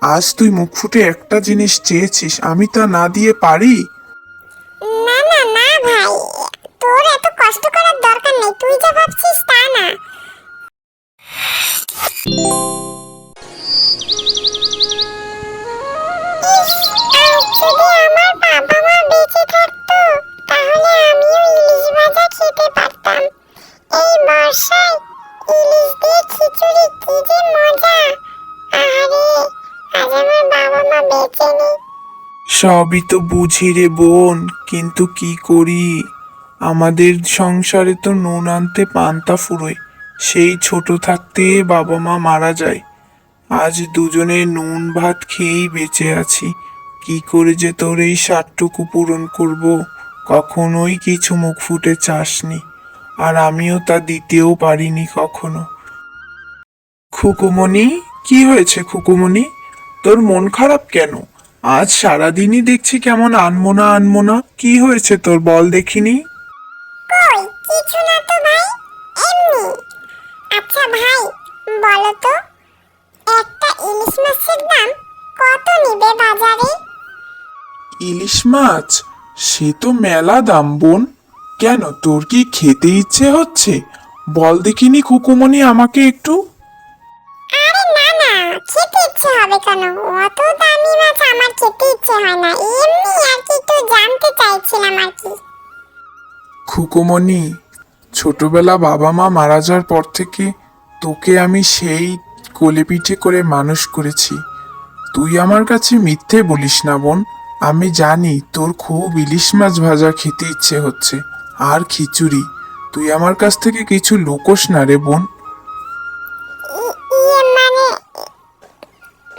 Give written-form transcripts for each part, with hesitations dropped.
আজ তুই মুখ ফুটে একটা জিনিস চেয়েছিস, আমি তা না দিয়ে পারি? না না না ভাই, তোর এত কষ্ট করার দরকার নেই, তুই যা ভাবছিস তা না। যদি আমার বাবা মা বেঁচে থাকতো তাহলে আমিও ইলিশ ভাজা খেতে পারতাম। এই বর্ষায় ইলিশ দিয়ে খিচুড়ি কি যে মজা। আরে আজ আমার বাবা মা বেঁচে নেই। সবই তো বুঝি রে বোন, কিন্তু কি করি? আমাদের সংসারে তো নুন আনতে পান্তা ফুরোয়। সেই ছোট থাকতে বাবা মা মারা যায়। আজ দুজনে নুন ভাত খেয়েই বেঁচে আছি। কি করে যে তোর এই সাতটুকু পূরণ করব, কখনোই কিছু মুখ ফুটে চাসনি, আর আমিও তা দিতেও পারিনি কখনো। খুকুমণি, কি হয়েছে খুকুমণি? তোর মন খারাপ কেন? আজ সারাদিনই দেখছি কেমন আনমনা আনমনা। কি হয়েছে তোর, বল দেখিনি। কই কিছু না তো ভাই, এমনি। আচ্ছা ভাই বলো তো, একটা ইলিশ মাছের দাম কত নিবে বাজারে? ইলিশ মাছ? সে তো মেলা দাম বোন। কেন, তোর কি খেতে ইচ্ছে হচ্ছে? বল দেখিনি খুকুমণি আমাকে একটু। আরে না না, খেতে ইচ্ছে হবে কেন? অত দামি মাছ আমার খেতে ইচ্ছে হয় না, এমনি আর কি একটু জানতে চাইছিলাম আর কি। খুকুমণি, ছোটবেলা বাবা মা মারা যাওয়ার পর থেকে তোকে আমি সেই কোলে পিঠে করে মানুষ করেছি। তুই আমার কাছে মিথ্যে বলিস না বোন। আমি জানি তোর খুব ইলিশ মাছ ভাজা খেতে ইচ্ছে হচ্ছে, আর খিচুড়ি। তুই আমার কাছ থেকে কিছু লুকোস না রে বোন। ইয়ে মানে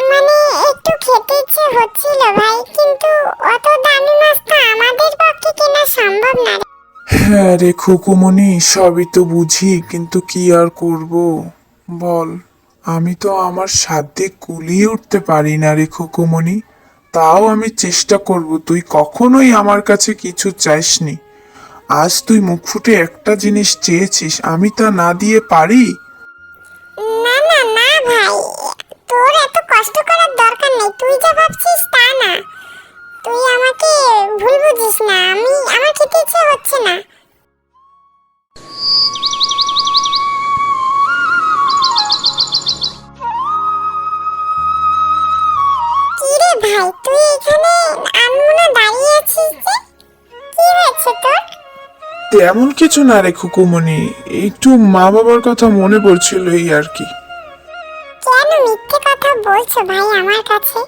মানে একটু খেতে ইচ্ছে হচ্ছিল ভাই, কিন্তু অত দামি মাছ তো আমাদের পক্ষে কেনা সম্ভব না। হ্যাঁ রে খুকুমণি, সবই তো বুঝি, কিন্তু কি আর করব বল। আমি তো আমার সাধ্যে কুলিয়ে উঠতে পারি না রে খুকুমণি। তাও আমি চেষ্টা করব, তুই কখনোই আমার কাছে কিছু চাইসনি। আজ তুই মুখ ফুটে একটা জিনিস চেয়েছিস, আমি তা না দিয়ে পারি? না না না ভাই, তোর এত কষ্ট করার দরকার নেই, তুই যা ভাবছিস তা না। তুই আমাকে ভুল বুঝিস না, আমার খেতে ইচ্ছে হচ্ছে না। কিরে ভাই, তুই এখানে আনমনা দাঁড়িয়ে আছিস যে? কি হয়েছে তোর? তেমন কিছু না রে খুকুমণি, একটু মা বাবার কথা মনে পড়ছিল, এই আর কি। কেন মিথ্যে কথা বলছো ভাই আমার কাছে?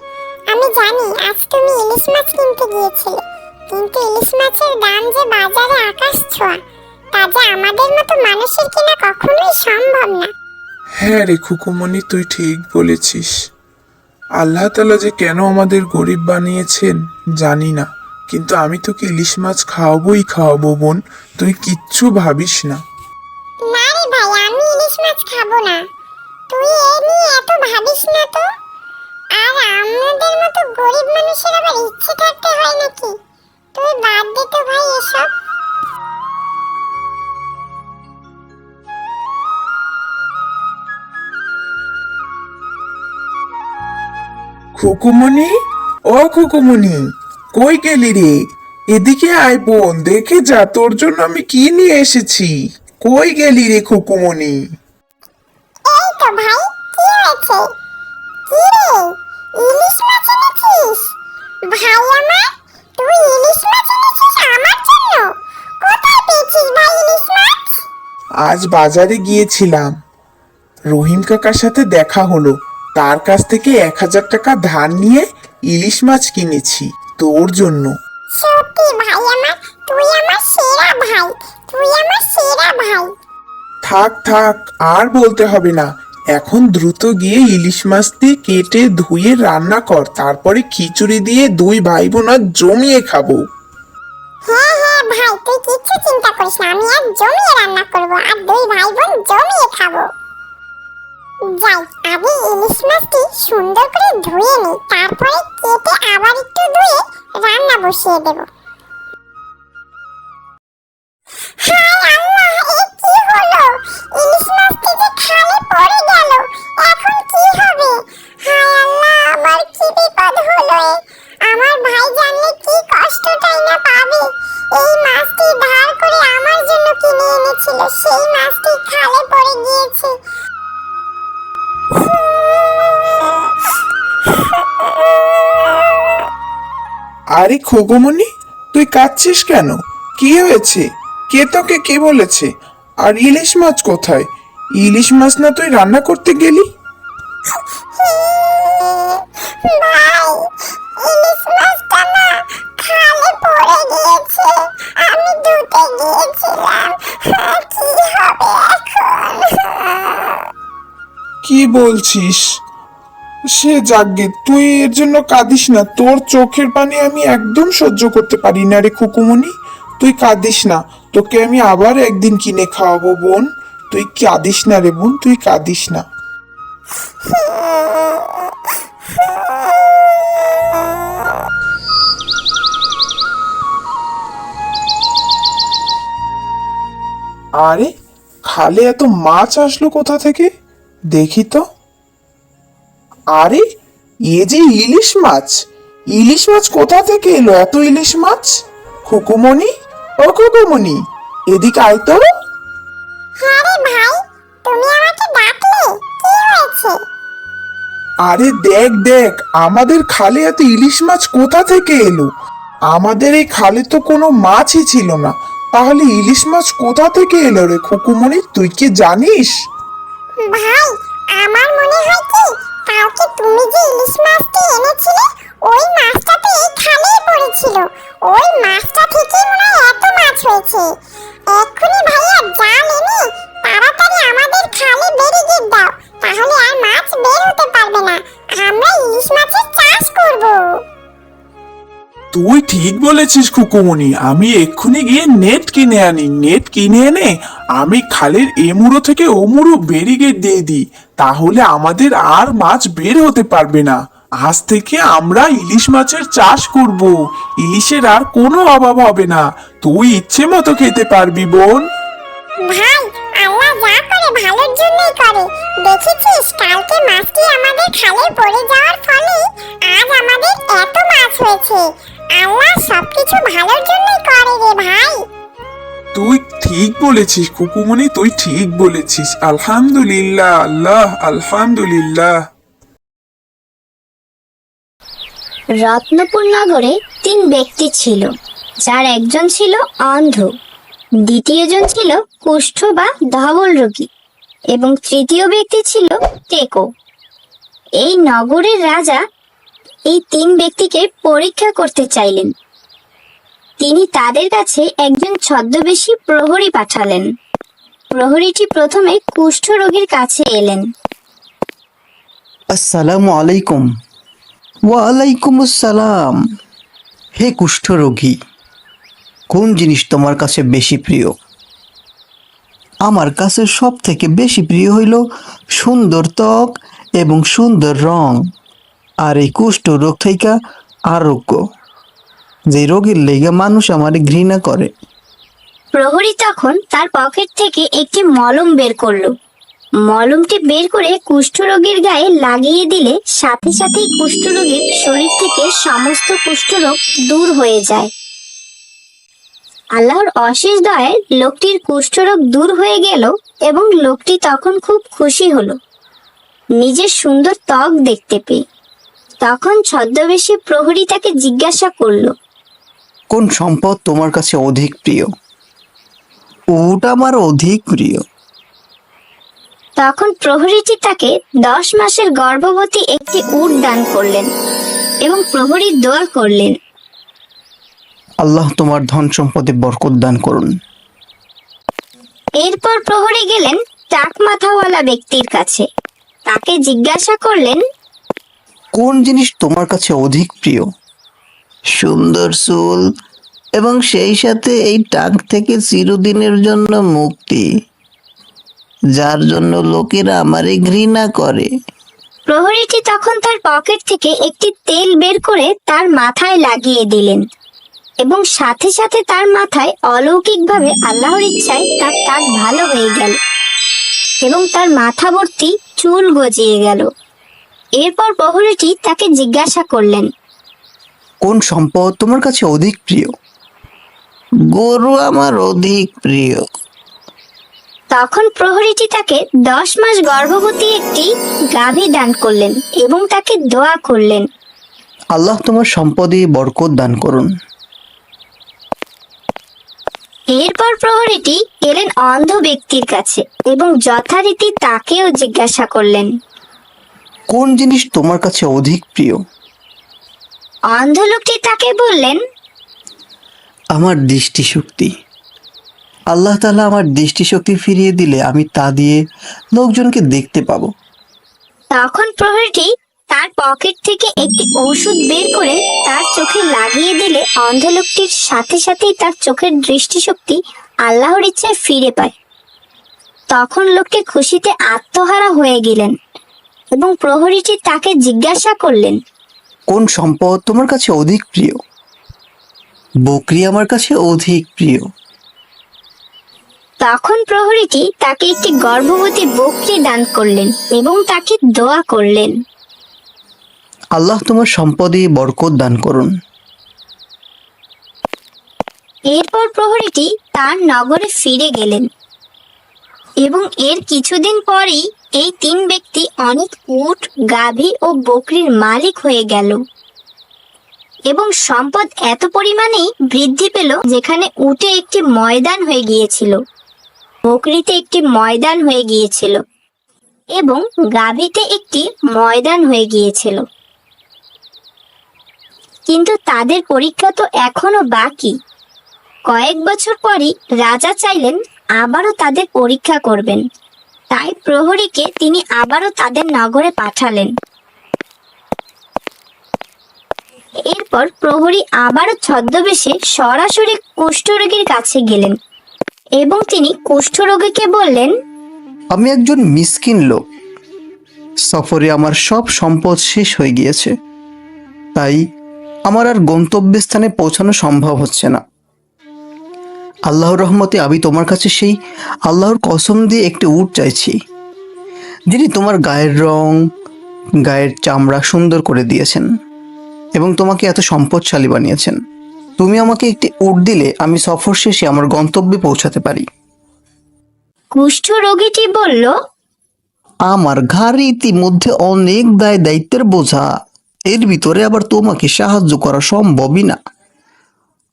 আমি জানি আজ তুমি ইলিশ মাছ কিনতে গিয়েছিলে, কিন্তু ইলিশ মাছের দাম যে বাজারে আকাশ ছোঁয়া, তা যে আমাদের মতো মানুষের কিনা কখনোই সম্ভব না। হ্যাঁ রে খুকুমণি, তুই ঠিক বলেছিস। আল্লাহ তাআলা যে কেন আমাদের গরিব বানিয়েছেন জানি না, কিন্তু আমি তোকে ইলিশ মাছ খাওয়াবোই খাওয়াবো বোন, তুই কিচ্ছু ভাবিস না। না রে ভাই, আমি ইলিশ মাছ খাবো না। তুই এ নিয়ে এত ভাবিস না তো। আর আমাদের মতো গরিব মানুষের আবার ইচ্ছে থাকতে হয় নাকি? তুই বাদ দে তো ভাই এসব। খুকুমণি, ও খুকুমণি, কই গেলি রে? এদিকে আয় বোন, দেখে যা তোর জন্য আমি কি নিয়ে এসেছি। কই গেলি রে খুকুমণি? এই তো ভাই, কি হয়েছে? কি রে, ইলিশ মাছ এনেছিস? ভাই আমার, তুই ইলিশ মাছ এনেছিস আমার জন্য? কোথায় পেয়েছিস ভাই ইলিশ মাছ? আজ বাজারে গিয়েছিলাম, রহিম কাকার সাথে দেখা হলো। তার কাছ থেকে 1000 টাকা ধার নিয়ে ইলিশ মাছ কিনেছি তোর জন্য। সত্যি ভাই আমার, তুই আমার সেরা ভাই, তুই আমার সেরা ভাই। থাক থাক, আর বলতে হবে না। এখন দ্রুত গিয়ে ইলিশ মাছটি কেটে ধুয়ে রান্না কর, তারপরে খিচুড়ি দিয়ে দুই ভাই বোন আজ জমিয়ে খাবো। হ্যাঁ হ্যাঁ ভাই, তুই কিচ্ছু চিন্তা করিস না, আমি আজ জমিয়ে রান্না করব আর দুই ভাই বোন জমিয়ে খাবো। যাই, আগে ইলিশ মাছটি সুন্দর করে ধুয়ে নিই, তারপরে কেটে আবার একটু ধুয়ে রান্না বসিয়ে দেব। হায় আল্লাহ, এ কি হলো? ইলিশ মাছটি যে খালে পড়ে গেল, এখন কি হবে? হায় আল্লাহ, আমার আরে খোকমনি, তুই কাঁদছিস কেন? কি হয়েছে? কে তোকে কি বলেছে? আর ইলিশ মাছ কোথায়? ইলিশ মাছ না তুই রান্না করতে গেলি? ভাই, ইলিশ মাছটা না খালে পড়ে গিয়েছে। আমি ধুতে গিয়েছিলাম। কি হবে এখন? কি বলছিস? সে যাকগে, তুই এর জন্য কাঁদিস না। তোর চোখের পানি আমি একদম সহ্য করতে পারি না রে খুকুমনি। তুই কাঁদিস না, তোকে আমি আবার একদিন কিনে খাওয়াবো বোন। তুই কাঁদিস না রে বোন, তুই কাঁদিস না। আরে, খালে এত মাছ আসলো কোথা থেকে? দেখি তো। আরে, এ যে ইলিশ মাছ! ইলিশ মাছ কোথা থেকে এলো এত ইলিশ মাছ? খুকুমনি, ও খুকুমনি, এদিকে আয় তো। হ্যাঁ রে ভাই, তুমি আমাকে ডাকলে? কি হয়েছে? আরে দেখ দেখ, আমাদের খালে এত ইলিশ মাছ কোথা থেকে এলো? আমাদের এই খালে তো কোনো মাছই ছিল না। তাহলে ইলিশ মাছ কোথা থেকে এলো রে খুকুমনি, তুই কি জানিস? ভাই, আমার মনে হয় কি কালকে তুমি যে ইলিশ মাছটি এনেছিলে ওই মাছটা তো এই খালেই পড়েছিল। ওই মাছটা থেকেই মনে হয় এত মাছ হয়েছে। এক্ষুনি ভাইয়া জাল এনে তাড়াতাড়ি আমাদের খালে বেরিয়ে দাও, তাহলে আর মাছ বের হতে পারবে না। আমরা ইলিশ মাছের চাষ করব। তুই ঠিক বলেছিস খুকুমনি, আমি এক্ষুনি গিয়ে নেট কিনে আনি। নেট কিনে এনে আমি খালের এ মুড়ো থেকে ও মুড়ো ব্যারিকেড দিয়ে দিই, তাহলে আমাদের আর মাছ বের হতে পারবে না। আজ থেকে আমরা ইলিশ মাছের চাষ করব। ইলিশের আর কোনো অভাব হবে না। তুই ইচ্ছে মতো খেতে পারবি বোন। ভাই, আল্লাহ যা করে ভালোর জন্যই করে। দেখেছিস কালকে মাছটি আমাদের খালে পড়ে যাওয়ার ফলে আজ আমাদের এত মাছ হয়েছে। আল্লাহ সবকিছু ভালোর জন্যই করে রে ভাই। তুই ঠিক বলেছিস খুকুমনি, তুই ঠিক বলেছিস। আলহামদুলিল্লাহ, আল্লাহ আলহামদুলিল্লাহ। রত্নপুর নগরে 3 ব্যক্তি ছিল, যার একজন ছিল অন্ধ, দ্বিতীয়জন ছিল কুষ্ঠ বা ধবল রোগী এবং তৃতীয় ব্যক্তি ছিল টেকো। এই নগরের রাজা এই 3 ব্যক্তিকে পরীক্ষা করতে চাইলেন। তিনি তাদের কাছে একজন ছদ্মবেশী প্রহরী পাঠালেন। প্রহরীটি প্রথমে কুষ্ঠ রোগীর কাছে এলেন। আসসালামু আলাইকুম। ওয়ালাইকুম আসসালাম। হে কুষ্ঠরোগী, কোন জিনিস তোমার কাছে বেশি প্রিয়? আমার কাছে সব থেকে বেশি প্রিয় হইল সুন্দর ত্বক এবং সুন্দর রং, আর এই কুষ্ঠ রোগ থেকে আরোগ্য। যে রোগের লেগে মানুষ আমারে ঘৃণা করে। প্রহরী তখন তার পকেট থেকে একটি মলম বের করলো। মলমটি বের করে কুষ্ঠরোগীর গায়ে লাগিয়ে দিলে সাথে সাথেই কুষ্ঠরোগীর শরীর থেকে সমস্ত কুষ্ঠরোগ দূর হয়ে যায়। আল্লাহর অশেষ দয়ায় লোকটির কুষ্ঠরোগ দূর হয়ে গেল এবং লোকটি তখন খুব খুশি হলো নিজের সুন্দর ত্বক দেখতে পেয়ে। তখন ছদ্মবেশী প্রহরী তাকে জিজ্ঞাসা করলো, কোন সম্পদ তোমার কাছে অধিক প্রিয়? ওটা আমার অধিক প্রিয়। তখন প্রহরীটি তাকে 10 মাসের গর্ভবতী একটি উট দান করলেন এবং প্রহরী দোয়া করলেন, আল্লাহ তোমার ধন সম্পদে বরকত দান করুন। এরপর প্রহরী গেলেন টাক মাথাওয়ালা ব্যক্তির কাছে। তাকে জিজ্ঞাসা করলেন, কোন জিনিস তোমার কাছে অধিক প্রিয়? সুন্দর চুল এবং সেই সাথে এই টাক থেকে চিরদিনের জন্য মুক্তি, যার জন্য লোকেরা আমারে ঘৃণা করে। প্রহরীটি তখন তার পকেট থেকে একটি তেল বের করে তার মাথায় লাগিয়ে দিলেন এবং সাথে সাথে তার মাথায় অলৌকিকভাবে আল্লাহর ইচ্ছায় তার টাক ভালো হয়ে গেল এবং তার মাথা ভর্তি চুল গজিয়ে গেল। এরপর প্রহরীটি তাকে জিজ্ঞাসা করলেন, কোন সম্পদ তোমার কাছে অধিক প্রিয়? গরু আমার অধিক প্রিয়। তখন প্রহরীটি তাকে 10 মাস গর্ভবতী একটি গাভী দান করলেন এবং তাকে দোয়া করলেন, আল্লাহ তোমার সম্পদে বরকত দান করুন। এরপর প্রহরীটি এলেন অন্ধ ব্যক্তির কাছে এবং যথারীতি তাকেও জিজ্ঞাসা করলেন, কোন জিনিস তোমার কাছে অধিক প্রিয়? অন্ধ লোকটি তাকে বললেন, আমার দৃষ্টিশক্তি। আল্লাহ তাআলা আমার দৃষ্টিশক্তি ফিরিয়ে দিলে আমি তা দিয়ে লোকজনকে দেখতে পাবো। তখন প্রহরীটি তার পকেট থেকে একটি ঔষধ বের করে তার চোখে লাগিয়ে দিলে অন্ধ লোকটির সাথে সাথেই তার চোখের দৃষ্টিশক্তি আল্লাহর ইচ্ছায় ফিরে পায়। তখন লোকটি খুশিতে আত্মহারা হয়ে গেলেন এবং প্রহরীটি তাকে জিজ্ঞাসা করলেন, কোন সম্পদ তোমার কাছে অধিক প্রিয়? বকরি আমার কাছে অধিক প্রিয়। তখন প্রহরীটি তাকে একটি গর্ভবতী বকরি দান করলেন এবং তাকে দোয়া করলেন, আল্লাহ তোমার সম্পদে বরকত দান করুন। এরপর প্রহরীটি তার নগরে ফিরে গেলেন এবং এর কিছুদিন পরেই এই তিন ব্যক্তি অনেক উট, গাভী ও বকরির মালিক হয়ে গেল এবং সম্পদ এত পরিমাণেই বৃদ্ধি পেল যেখানে উটে একটি ময়দান হয়ে গিয়েছিল, বকরিতে একটি ময়দান হয়ে গিয়েছিল এবং গাভীতে একটি ময়দান হয়ে গিয়েছিল। কিন্তু তাদের পরীক্ষা তো এখনো বাকি। কয়েক বছর পরই রাজা চাইলেন আবারও তাদের পরীক্ষা করবেন, তাই প্রহরীকে তিনি আবারও তাদের নগরে পাঠালেন। এরপর প্রহরী আবারও ছদ্মবেশে সরাসরি কুষ্ঠরোগীর কাছে গেলেন এবং তিনি কুষ্ঠরোগীকে বললেন, আমি একজন মিসকিন লোক। সফরে আমার সব সম্পদ শেষ হয়ে গিয়েছে, তাই আমার আর গন্তব্যস্থানে পৌঁছানো সম্ভব হচ্ছে না। আল্লাহর রহমতে আমি তোমার কাছে সেই আল্লাহর কসম দিয়ে একটি উট চাইছি, যিনি তোমার গায়ের রং, গায়ের চামড়া সুন্দর করে দিয়েছেন এবং তোমাকে এত সম্পদশালী বানিয়েছেন। তুমি আমাকে একটি উট দিলে আমি সফর শেষে আমার গন্তব্যে পৌঁছাতে পারি। কুষ্ঠরোগীটি বলল, আমার ঘাড়ে ইতিমধ্যে অনেক দায় দায়িত্বের বোঝা, এর ভিতরে আবার তোমাকে সাহায্য করা সম্ভবই না।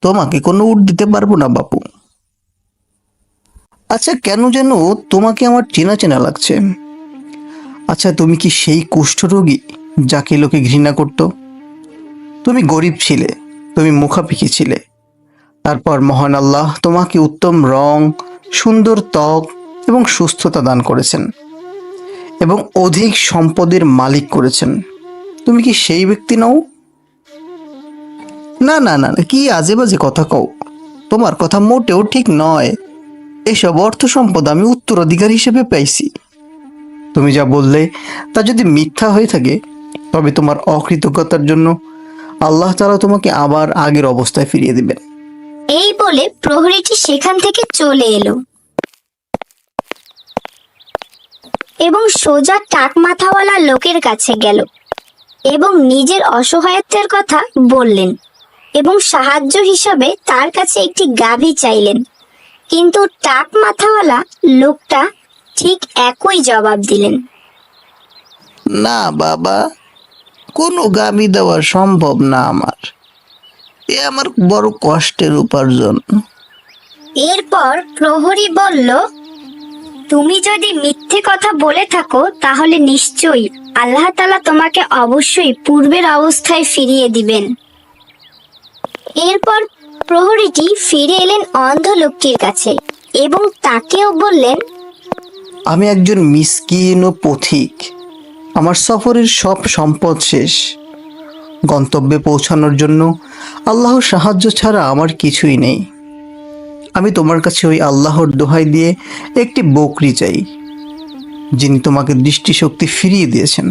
তোমাকে কোনো উট দিতে পারবো না বাপু। আচ্ছা, কেন যেন তোমাকে আমার চেনা চেনা লাগছে। আচ্ছা, তুমি কি সেই কুষ্ঠরোগী যাকে লোকে ঘৃণা করত? তুমি গরিব ছিলে, তুমি মুখাপিকি ছিলে, তারপর মহান আল্লাহ তোমাকে উত্তম রং, সুন্দর ত্বক এবং সুস্থতা দান করেছেন এবং অধিক সম্পদের মালিক করেছেন। তুমি কি সেই ব্যক্তি নও? না না না, কি আজে বাজে কথা কও। তোমার কথা মোটেও ঠিক নয়। এসব অর্থ সম্পদ আমি উত্তরাধিকার হিসেবে পাইছি। তুমি যা বললে তা যদি মিথ্যা হয়ে থাকে, তবে তোমার অকৃতজ্ঞতার জন্য আল্লাহ তাআলা তোমাকে আবার আগের অবস্থায় ফিরিয়ে দিবেন। এই বলে প্রহরীটি সেখান থেকে চলে এলো এবং সোজা টাক মাথাওয়ালা লোকের কাছে গেল এবং নিজের অসহায়ত্বের কথা বললেন এবং সাহায্য হিসাবে তার কাছে একটি গাভী চাইলেন। কিন্তু টাক মাথাওয়ালা লোকটা ঠিক একই জবাব দিলেন, না বাবা, কোনো গাভী দেওয়া সম্ভব না আমার। এ আমার বড় কষ্টের উপার্জন। এরপর প্রহরী বলল, তুমি যদি মিথ্যে কথা বলে থাকো তাহলে নিশ্চয়ই আল্লাহ তাআলা তোমাকে অবশ্যই পূর্বের অবস্থায় ফিরিয়ে দিবেন। এরপর প্রহরীটি ফিরে এলেন অন্ধ লোকটির কাছে এবং তাকেও বললেন, আমি একজন মিসকিন ও পথিক। আমার সফরের সব সম্পদ শেষ। গন্তব্যে পৌঁছানোর জন্য আল্লাহর সাহায্য ছাড়া আমার কিছুই নেই। আমি তোমার কাছে ওই আল্লাহর দোহাই দিয়ে একটি বকরি চাই, যিনি তোমাকে দৃষ্টিশক্তি ফিরিয়ে দিয়েছেন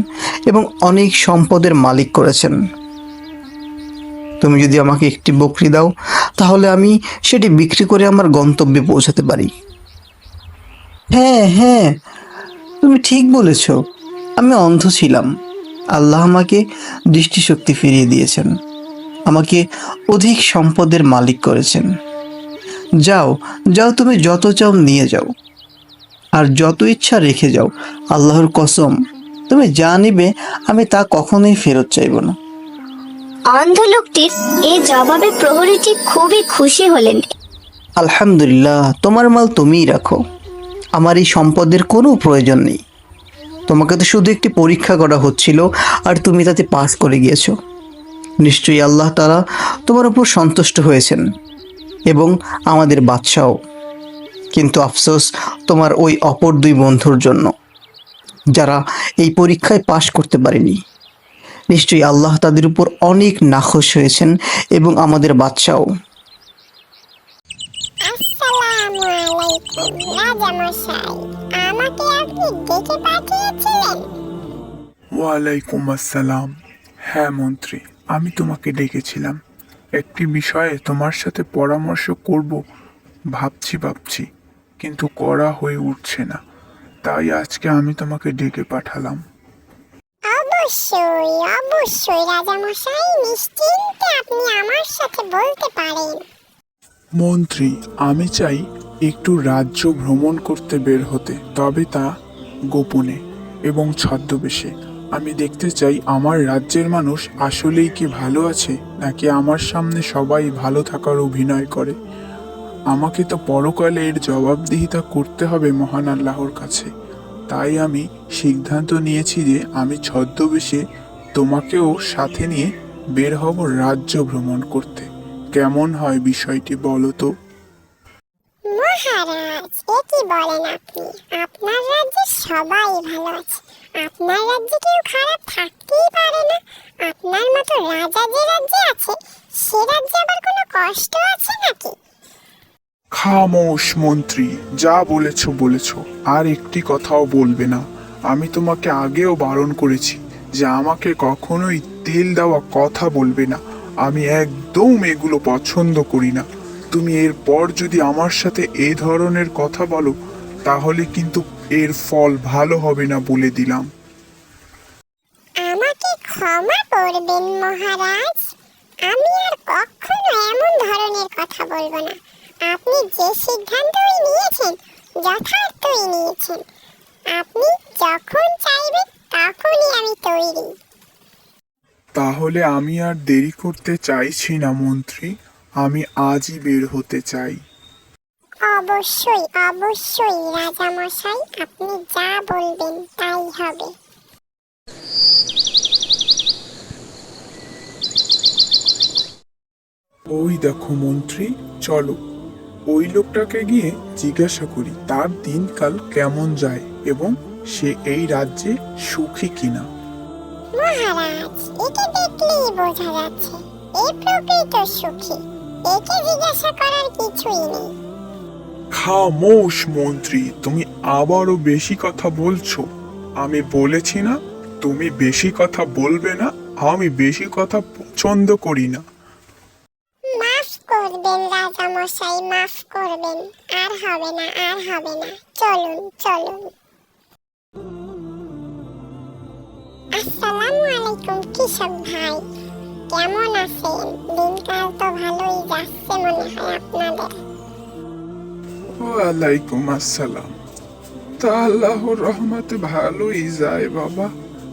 এবং অনেক সম্পদের মালিক করেছেন। তুমি যদি আমাকে একটি বকরি দাও, তাহলে আমি সেটি বিক্রি করে আমার গন্তব্যে পৌঁছাতে পারি। হ্যাঁ হ্যাঁ, তুমি ঠিক বলেছ। আমি অন্ধ ছিলাম, আল্লাহ আমাকে দৃষ্টিশক্তি ফিরিয়ে দিয়েছেন, আমাকে অধিক সম্পদের মালিক করেছেন। যাও যাও, তুমি যত চাও নিয়ে যাও, আর যত ইচ্ছা রেখে যাও। আল্লাহর কসম, তুমি যা নিবে আমি তা কখনোই ফেরত চাইব না। অন্ধ লোকটির এই জবাবে প্রহরীটি খুবই খুশি হলেন। আলহামদুলিল্লাহ, তোমার মাল তুমিই রাখো, আমার এই সম্পদের কোনো প্রয়োজন নেই। তোমাকে তো শুধু একটি পরীক্ষা করা হচ্ছিল, আর তুমি তাতে পাস করে গিয়েছো। নিশ্চয়ই আল্লাহ তাআলা তোমার উপর সন্তুষ্ট হয়েছেন এবং আমাদের বাদশাও। কিন্তু আফসোস তোমার ওই অপর দুই বন্ধুর জন্য, যারা এই পরীক্ষায় পাশ করতে পারেনি। নিশ্চয়ই আল্লাহ তাদের উপর অনেক নাখোশ হয়েছেন এবং আমাদের বাদশাও। আসসালামু আলাইকুম রাজামশাই, আমাকে আপনি ডেকে পাঠিয়েছিলেন? ওয়ালাইকুম আসসালাম। হ্যাঁ মন্ত্রী, আমি তোমাকে ডেকেছিলাম। একটি বিষয়ে তোমার সাথে পরামর্শ করব ভাবছি, কিন্তু করা হয়ে উঠছে না, তাই আজকে আমি তোমাকে ডেকে পাঠালাম। অবশ্যই অবশ্যই রাজামশাই, নিশ্চিন্তে আপনি আমার সাথে বলতে পারেন। মন্ত্রী, আমি চাই একটু রাজ্য ভ্রমণ করতে বের হতে, তবে তা গোপনে এবং ছদ্মবেশে। আমি দেখতে চাই আমার রাজ্যের মানুষ আসলেই কি ভালো আছে, নাকি আমার সামনে সবাই ভালো থাকার অভিনয় করে। আমাকে তো পরকালে এর জবাবদিহিতা করতে হবে মহান আল্লাহর কাছে। তাই আমি সিদ্ধান্ত নিয়েছি যে আমি ছদ্মবেশে তোমাকেও সাথে নিয়ে বের হব রাজ্য ভ্রমণ করতে। কেমন হয় বিষয়টি বলো তো? মহারাজ, এ কি বলেন আপনি? আপনার রাজ্যে সবাই ভালো আছে, আপনার রাজ্যে কেউ খারাপ থাকতেই পারে না। আপনার মতো রাজা যে রাজ্যে আছে, সে রাজ্যে আবার কোনো কষ্ট আছে নাকি? খামোশ মন্ত্রী, যা বলেছ, আর একটি কথাও বলবে না। আমি তোমাকে আগেও বারণ করেছি যে আমাকে কখনোই তেল দেওয়া কথা বলবে না। আমি একদম এগুলো পছন্দ করি না। তুমি এরপর যদি আমার সাথে এই ধরনের কথা বলো, তাহলে কিন্তু এর ফল ভালো হবে না বলে দিলাম। আমাকে ক্ষমা করবেন মহারাজ, আমি আর কখনো এমন ধরনের কথা বলবো না। আপনি যে সিদ্ধান্তই নিয়েছেন, যথার্থই নিয়েছেন। আপনি যখন চাইবেন তখনই আমি তৈরি। তাহলে আমি আর দেরি করতে চাইছি না মন্ত্রী, আমি আজই বের হতে চাই। অবশ্যই অবশ্যই রাজামশাই, আপনি যা বলবেন তাই হবে। ওই দেখো মন্ত্রী, চলো ওই লোকটাকে গিয়ে জিজ্ঞাসা করি তার দিনকাল কেমন যায় এবং সে এই রাজ্যে সুখী কিনা। মহারাজ, একে দেখলেই বোঝা যাচ্ছে এ প্রকৃত সুখী। একে জিজ্ঞাসা করার কিছুই নেই। খামোশ মন্ত্রী, তুমি আবারও বেশি কথা বলছো। আমি বলেছি না তুমি বেশি কথা বলবে না। আমি বেশি কথা পছন্দ করি না। মাফ করবেন রাজামশাই, মাফ করবেন। আর হবে না, আর হবে না। চলুন চলুন। আসসালামু আলাইকুম কৃষক ভাই, কেমন আছেন? দিনকাল তো ভালোই যাচ্ছে মনে হয় আপনাদের। ওয়ালাইকুম আসসালাম। তা আল্লাহর রহমতে ভালোই যায় বাবা।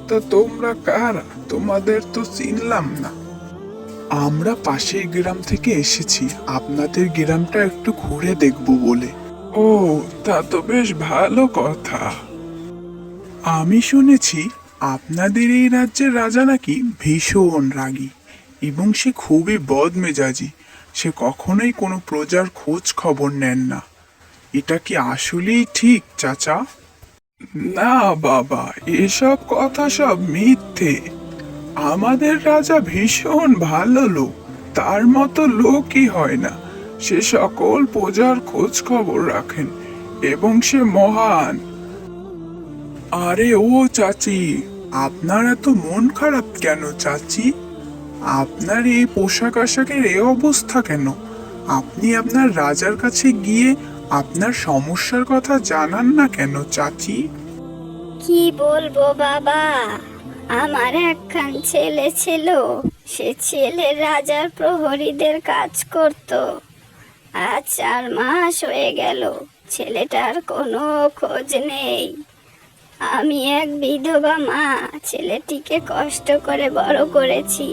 তা তোমরা কারা? তোমাদের তো চিনলাম না। আমরা পাশের গ্রাম থেকে এসেছি আপনাদের গ্রামটা একটু ঘুরে দেখব বলে। ও, তা তো বেশ ভালো কথা। আমি শুনেছি আপনাদের এই রাজ্যের রাজা নাকি ভীষণ রাগী এবং সে খুবই বদমেজাজি। সে কখনোই কোনো প্রজার খোঁজ খবর নেন না। এটা কি আসলেই ঠিক চাচা? না বাবা, এসব কথা সব মিথ্যে। আমাদের রাজা ভীষণ ভালো লোক, তার মতো লোকই হয় না। সে সকল প্রজার খোঁজ খবর রাখেন এবং সে মহান। আরে ও চাচি, আপনার এত মন খারাপ কেন চাচি? আপনার এই পোশাক আশাকের এই অবস্থা কেন? আপনি আপনার রাজার কাছে গিয়ে আপনার সমস্যার কথা জানান না কেন চাচি? কি বলবো বাবা, আমার একখান ছেলে ছিল। সে ছেলে রাজার প্রহরীদের কাজ করত। আজ 4 মাস হয়ে গেল, ছেলেটার কোনো খোঁজ নেই। আমি এক বিধবা মা, ছেলেটিকে কষ্ট করে বড় করেছি।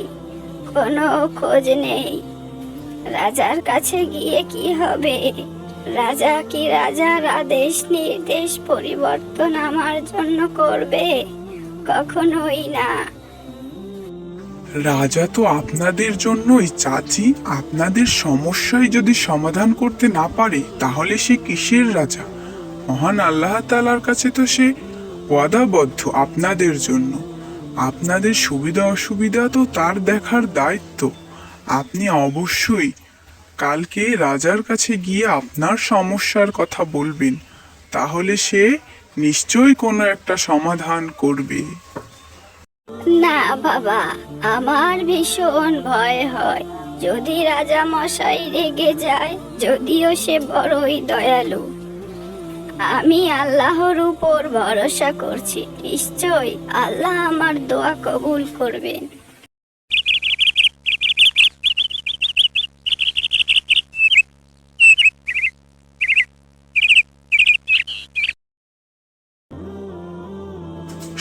কোনো খোঁজ নেই। রাজার কাছে গিয়ে কি হবে? রাজা কি রাজার আদেশ নির্দেশ পরিবর্তন আমার জন্য করবে? কখনোই না। রাজা তো আপনাদের জন্যই চাচি। আপনাদের সমস্যায় যদি সমাধান করতে না পারে তাহলে সে কিসের রাজা? মহান আল্লাহ তাআলার কাছে তো সে ওয়াদাবদ্ধ আপনাদের জন্য। আপনাদের সুবিধা অসুবিধা তো তার দেখার দায়িত্ব। আপনি অবশ্যই কালকে রাজার কাছে গিয়ে আপনার সমস্যার কথা বলবেন, তাহলে সে নিশ্চয়ই কোনো একটা সমাধান করবে। না বাবা, আমার ভীষণ ভয় হয়। যদি রাজা মশাই রেগে যায়, যদিও সে বড়ই দয়ালু। আমি আল্লাহর উপর ভরসা করছি, নিশ্চয়ই আল্লাহ আমার দোয়া কবুল করবেন।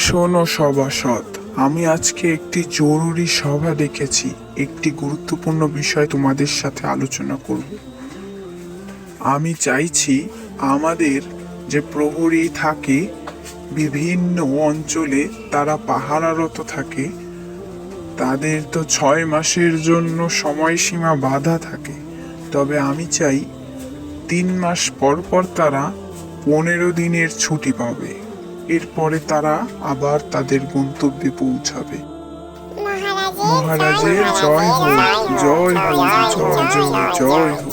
শোনো সভাসদ, আমি আজকে একটি জরুরি সভা ডেকেছি। একটি গুরুত্বপূর্ণ বিষয় তোমাদের সাথে আলোচনা করব। আমি চাইছি আমাদের যে প্রহরী থাকে বিভিন্ন অঞ্চলে, তারা পাহারারত থাকে, তাদের তো 6 মাসের জন্য সময়সীমা বাঁধা থাকে। তবে আমি চাই 3 মাস পর পর তারা 15 দিনের ছুটি পাবে। এরপরে তারা আবার তাদের গন্তব্যে পৌঁছাবে। মহারাজের জয় হোক, জয় হোক, জয় জয় জয় হোক।